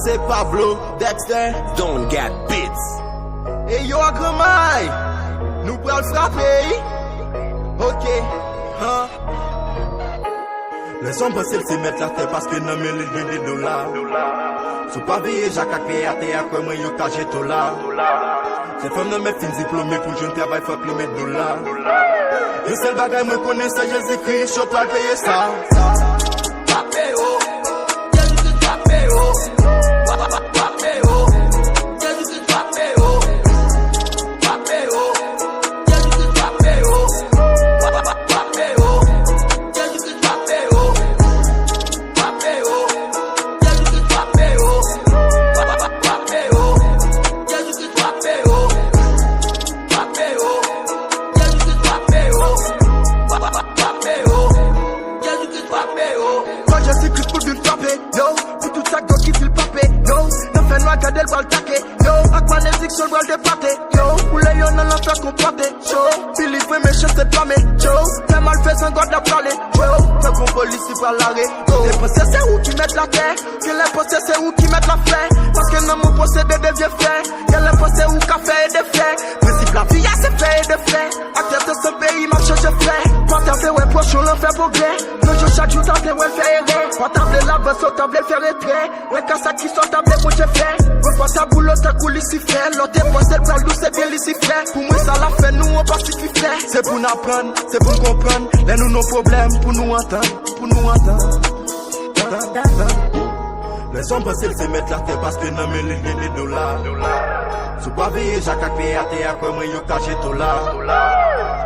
c'est Pablo, Dexter, Don't get beats. et yo à Gramaille, nous prenons le frapper. Ok, hein. Les hommes pensent se mettre la tête parce que non mais les dollars. Sous pas veiller Jacques à créer à terre comme moi yo caché tout là. Ces femmes ne mettent fin diplômé pour jeune travail faut que les dollars. Le seul bagage moi connais c'est Jésus-Christ, je pas payer ça. Regardez le bal taqué, yo, Aquanetic sur le bal de pâté, yo, ou les yon en fait comporter, yo, Billy fait méchant c'est pas mais, yo, t'es mal fait sans garde à parler, yo, fait qu'on police par l'arrêt, yo, les pensées c'est où qui mettent la terre, que les pensées c'est où qui mettent la fleur, parce que non mon procédé devient fait, que les pensées où café et des faits, principe la vie c'est fait et des faits, acteur de ce pays m'a changé fait, quand t'as fait ouais proche on l'en fait progrès, toujours chaque jour t'as fait ouais faire erreur, quand t'as fait la baisse t'as fait faire retrait, ouais quand ça qui sort t'as fait pour j'ai fait. Quand ta boulot ta coulé si fait, l'autre c'est pas l'eau c'est bien ici fait. Pour moi ça la fait nous on pas si fait. C'est pour nous apprendre, c'est pour nous comprendre. Les nous nos problèmes pour nous entendre, pour nous entendre. Les hommes pensent se mettre la tête parce que non mais les dollars. Sous pas veiller Jacques à créer à terre comme moi yo caché tout là.